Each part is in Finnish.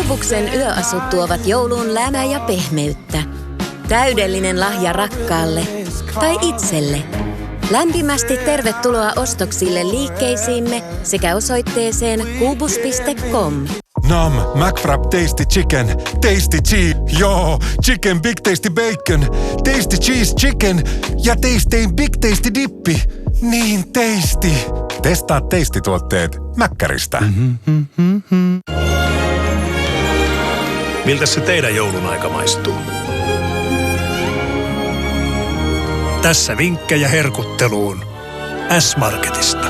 Kuubuksen yöasut tuovat jouluun lämää ja pehmeyttä. Täydellinen lahja rakkaalle tai itselle. Lämpimästi tervetuloa ostoksille liikkeisiimme sekä osoitteeseen kuubus.com. Nam, McFrap Tasty Chicken, Tasty Cheese, joo, Chicken Big Tasty Bacon, Tasty Cheese Chicken ja Tastein Big Tasty Dippi. Niin tasty. Testaa Tasty-tuotteet Mäkkäristä. Miltä se teidän joulun aika maistuu? Tässä vinkkejä herkutteluun S-Marketista.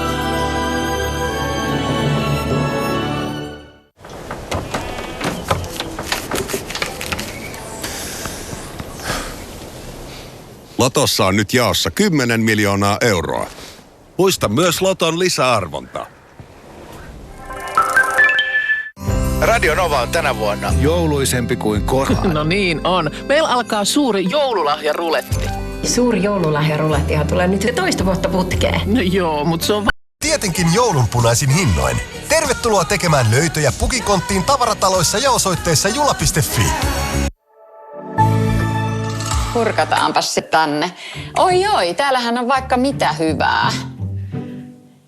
Lotossa on nyt jaossa 10 miljoonaa euroa. Muista myös Loton lisäarvonta. Radio Nova on tänä vuonna jouluisempi kuin koskaan. No niin on. Meillä alkaa suuri joululahjaruletti. Suuri joululahjarulettihan tulee nyt toista vuotta putkeen. No joo, mutta se on Tietenkin joulunpunaisin hinnoin. Tervetuloa tekemään löytöjä Pukikonttiin tavarataloissa ja osoitteessa jula.fi. Kurkataanpas se tänne. Oi, täällähän on vaikka mitä hyvää.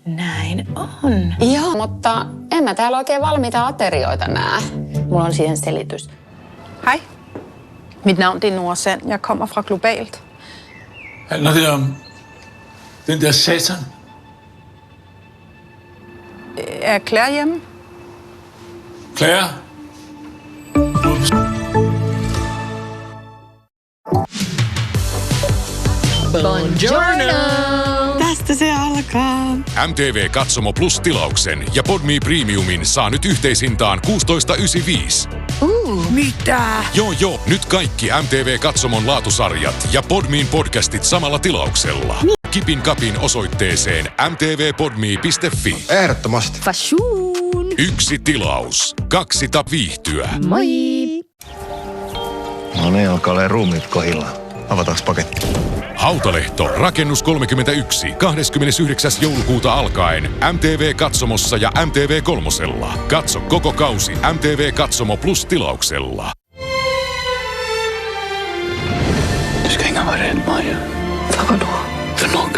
Näin on. Joo, mutta en mä täällä oikein valmiita aterioita näe. Mulla on siihen selitys. Hej. Mit navn det er Nordsand. Jeg kommer fra Globalt. Handler det om den der satan? Er Claire hjemme? Claire? Buongiorno! Tästä se alkaa. MTV Katsomo Plus -tilauksen ja Podme Premiumin saa nyt yhteishintaan 16,95. Mitä? Joo, nyt kaikki MTV Katsomon laatusarjat ja Podmin podcastit samalla tilauksella. Kipin kapin osoitteeseen mtvpodme.fi. Ehdottomasti. Fashuun! 1 tilaus, 2 viihtyä. Moi! No niin, alkaa olla ruumiit kohillaan. Avataanko paketti? Hautalehto, Rakennus 31, 29. joulukuuta alkaen MTV Katsomossa ja MTV Kolmosella. Katso koko kausi MTV Katsomo Plus -tilauksella. Du ska inte vara rädd, Maja. För vadå? För något.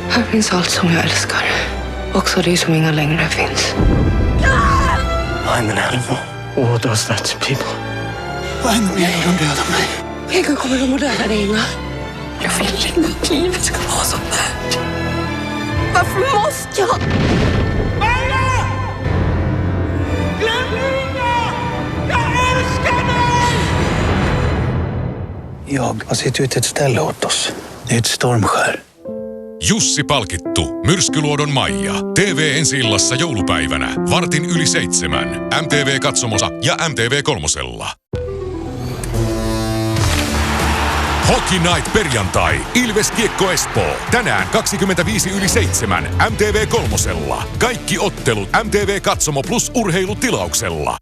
Här finns allt som jag älskar. Också det som inga längre finns. I'm an animal. What does that to people? Vad händer med er om de dödar mig? Vilka kommer de att döda dig, Inga? Jag vill inte att livet ska vara så här. Varför måste jag? Maja! Glöm Inga! Jag älskar dig! Jag har sett ut ett ställe åt oss. Det är ett stormskär. Jussi palkittu, Myrskyluodon Maija. TV Ensi-illassa joulupäivänä, 6:45. MTV Katsomossa ja MTV Kolmosella. Hockey Night perjantai, Ilves Kiekko Espoo. Tänään 25:7 MTV Kolmosella. Kaikki ottelut MTV Katsomo Plus -urheilutilauksella.